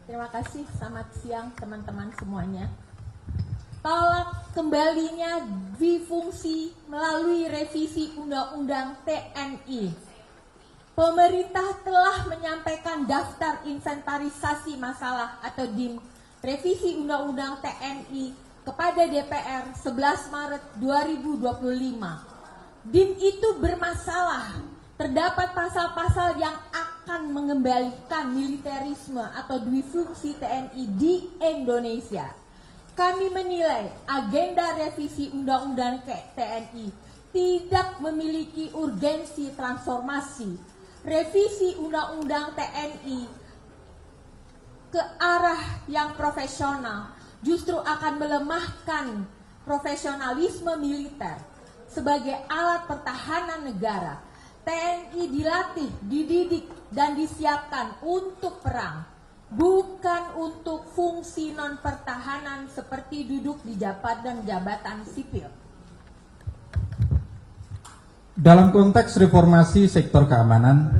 Terima kasih, selamat siang teman-teman semuanya. Tolak kembalinya dwifungsi melalui revisi Undang-Undang TNI. Pemerintah telah menyampaikan daftar inventarisasi masalah atau DIM revisi Undang-Undang TNI kepada DPR 11 Maret 2025. DIM itu bermasalah. Terdapat pasal-pasal yang akan mengembalikan militerisme atau dwifungsi TNI di Indonesia. Kami menilai agenda revisi Undang-Undang TNI tidak memiliki urgensi transformasi. Revisi Undang-Undang TNI ke arah yang profesional justru akan melemahkan profesionalisme militer sebagai alat pertahanan negara. TNI dilatih, dididik, dan disiapkan untuk perang, bukan untuk fungsi non-pertahanan seperti duduk di jabatan sipil. Dalam konteks reformasi sektor keamanan,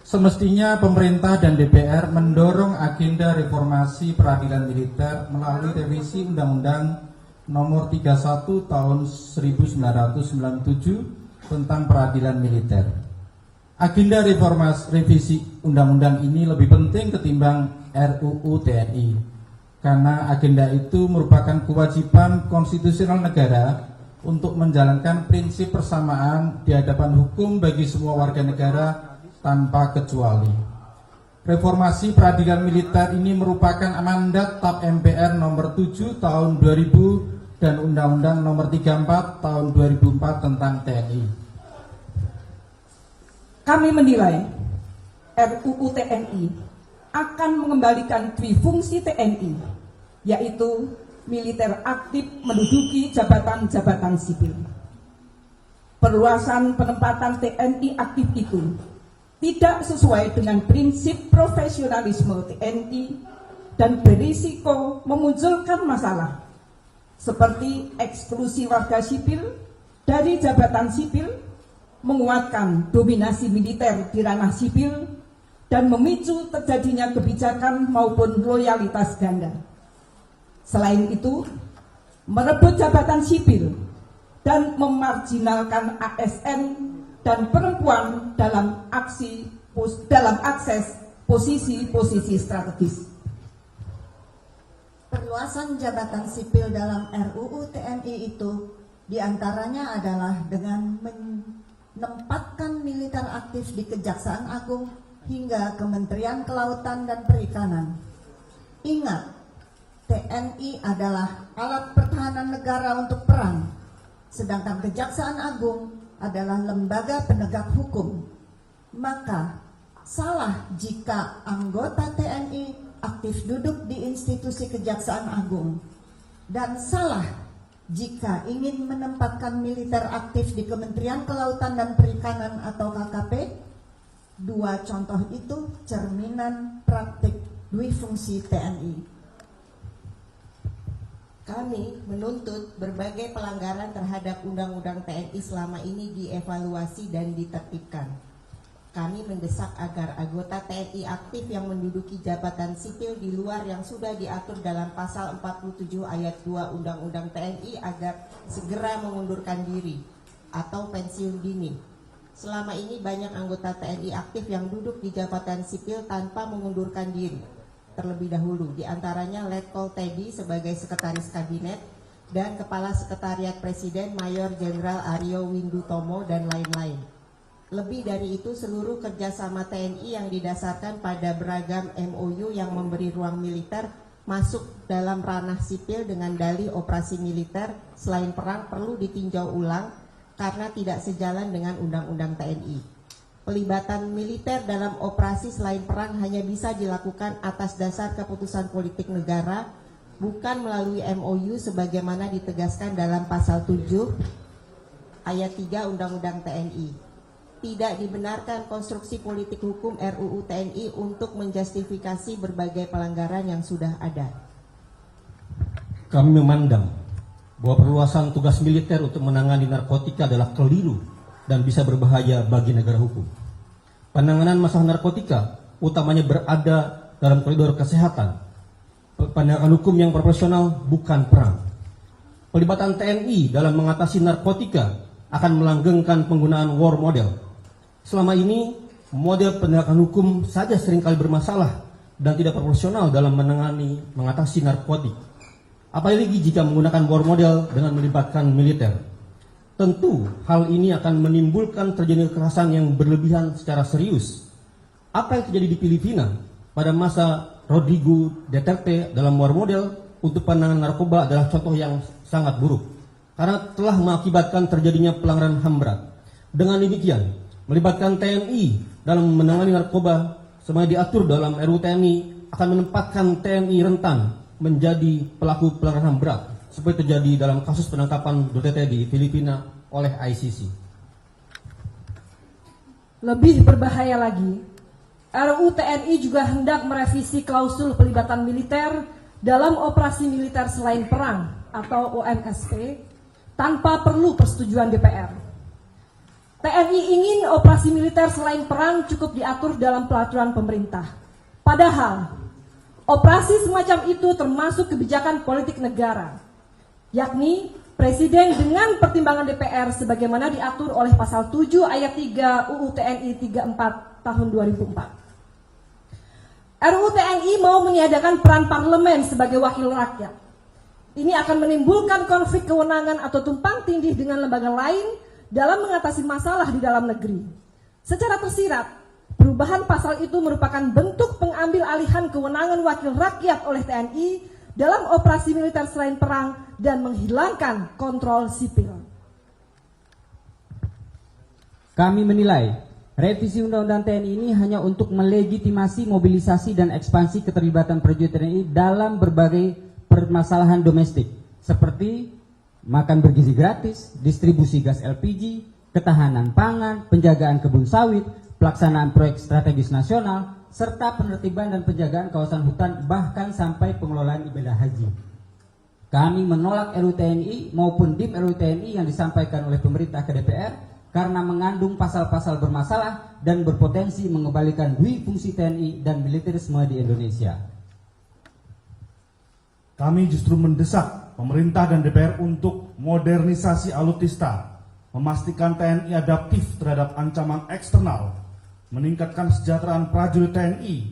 semestinya pemerintah dan DPR mendorong agenda reformasi peradilan militer melalui revisi Undang-Undang Nomor 31 Tahun 1997 tentang peradilan militer. Agenda revisi undang-undang ini lebih penting ketimbang RUU TNI karena agenda itu merupakan kewajiban konstitusional negara untuk menjalankan prinsip persamaan di hadapan hukum bagi semua warga negara tanpa kecuali. Reformasi peradilan militer ini merupakan mandat TAP MPR nomor 7 tahun 2000 dan Undang-Undang nomor 34 tahun 2004 tentang TNI. Kami menilai RUU TNI akan mengembalikan dwifungsi TNI, yaitu militer aktif menduduki jabatan-jabatan sipil. Perluasan penempatan TNI aktif itu tidak sesuai dengan prinsip profesionalisme TNI dan berisiko memunculkan masalah seperti eksklusi warga sipil dari jabatan sipil, menguatkan dominasi militer di ranah sipil, dan memicu terjadinya kebijakan maupun loyalitas ganda. Selain itu, merebut jabatan sipil dan memarginalkan ASN dan perempuan dalam akses posisi-posisi strategis. Perluasan jabatan sipil dalam RUU TNI itu diantaranya adalah dengan menempatkan militer aktif di Kejaksaan Agung hingga Kementerian Kelautan dan Perikanan. Ingat, TNI adalah alat pertahanan negara untuk perang, sedangkan Kejaksaan Agung adalah lembaga penegak hukum. Maka salah jika anggota TNI aktif duduk di institusi Kejaksaan Agung, dan salah jika ingin menempatkan militer aktif di Kementerian Kelautan dan Perikanan atau KKP. Dua contoh itu cerminan praktik dwifungsi TNI. Kami menuntut berbagai pelanggaran terhadap Undang-Undang TNI selama ini dievaluasi dan ditertibkan. Kami mendesak agar anggota TNI aktif yang menduduki jabatan sipil di luar yang sudah diatur dalam pasal 47 ayat 2 Undang-Undang TNI agar segera mengundurkan diri atau pensiun dini. Selama ini banyak anggota TNI aktif yang duduk di jabatan sipil tanpa mengundurkan diri terlebih dahulu, diantaranya Letkol Teddy sebagai Sekretaris Kabinet dan Kepala Sekretariat Presiden Mayor Jenderal Aryo Windutomo dan lain-lain. Lebih dari itu, seluruh kerjasama TNI yang didasarkan pada beragam MOU yang memberi ruang militer masuk dalam ranah sipil dengan dalih operasi militer selain perang perlu ditinjau ulang karena tidak sejalan dengan Undang-Undang TNI. Pelibatan militer dalam operasi selain perang hanya bisa dilakukan atas dasar keputusan politik negara, bukan melalui MOU sebagaimana ditegaskan dalam pasal 7 ayat 3 Undang-Undang TNI. Tidak dibenarkan konstruksi politik hukum RUU TNI untuk menjustifikasi berbagai pelanggaran yang sudah ada. Kami memandang bahwa perluasan tugas militer untuk menangani narkotika adalah keliru dan bisa berbahaya bagi negara hukum. Penanganan masalah narkotika utamanya berada dalam koridor kesehatan. Penegakan hukum yang proporsional bukan perang. Pelibatan TNI dalam mengatasi narkotika akan melanggengkan penggunaan war model. Selama ini, model penegakan hukum saja seringkali bermasalah dan tidak proporsional dalam mengatasi narkotik. Apalagi jika menggunakan war model dengan melibatkan militer. Tentu hal ini akan menimbulkan terjadi kekerasan yang berlebihan secara serius. Apa yang terjadi di Filipina pada masa Rodrigo Duterte dalam war model untuk penanganan narkoba adalah contoh yang sangat buruk karena telah mengakibatkan terjadinya pelanggaran HAM berat. Dengan demikian, melibatkan TNI dalam menangani narkoba semuanya diatur dalam RUU TNI akan menempatkan TNI rentan menjadi pelaku pelanggaran HAM berat seperti terjadi dalam kasus penangkapan Duterte di Filipina oleh ICC. Lebih berbahaya lagi, RUU TNI juga hendak merevisi klausul pelibatan militer dalam operasi militer selain perang atau OMSP tanpa perlu persetujuan DPR. TNI ingin operasi militer selain perang cukup diatur dalam peraturan pemerintah. Padahal, operasi semacam itu termasuk kebijakan politik negara, yakni Presiden dengan pertimbangan DPR sebagaimana diatur oleh pasal 7 ayat 3 UU TNI 34 tahun 2004. RUU TNI mau meniadakan peran parlemen sebagai wakil rakyat. Ini akan menimbulkan konflik kewenangan atau tumpang tindih dengan lembaga lain dalam mengatasi masalah di dalam negeri. Secara tersirat, perubahan pasal itu merupakan bentuk pengambil alihan kewenangan wakil rakyat oleh TNI dalam operasi militer selain perang dan menghilangkan kontrol sipil. Kami menilai revisi Undang-Undang TNI ini hanya untuk melegitimasi mobilisasi dan ekspansi keterlibatan prajurit TNI dalam berbagai permasalahan domestik seperti makan bergizi gratis, distribusi gas LPG, ketahanan pangan, penjagaan kebun sawit, pelaksanaan proyek strategis nasional, serta penertiban dan penjagaan kawasan hutan bahkan sampai pengelolaan ibadah haji. Kami menolak RUU TNI maupun DIM RUU TNI yang disampaikan oleh pemerintah ke DPR karena mengandung pasal-pasal bermasalah dan berpotensi mengembalikan dui fungsi TNI dan militerisme di Indonesia. Kami justru mendesak pemerintah dan DPR untuk modernisasi alutsista, memastikan TNI adaptif terhadap ancaman eksternal, meningkatkan kesejahteraan prajurit TNI,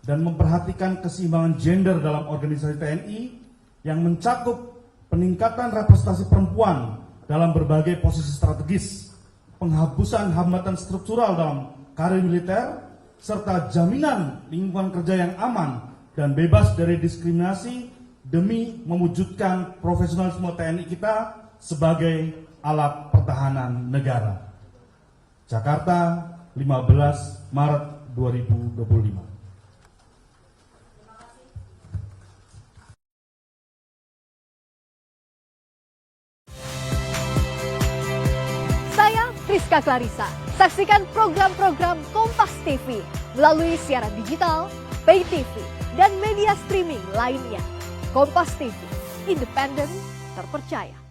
dan memperhatikan keseimbangan gender dalam organisasi TNI yang mencakup peningkatan representasi perempuan dalam berbagai posisi strategis, penghapusan hambatan struktural dalam karir militer, serta jaminan lingkungan kerja yang aman dan bebas dari diskriminasi demi mewujudkan profesionalisme TNI kita sebagai alat pertahanan negara. Jakarta, 15 Maret 2025. Saya Rizka Clarissa. Saksikan program-program Kompas TV melalui siaran digital, pay TV, dan media streaming lainnya. Kompas TV, independen, terpercaya.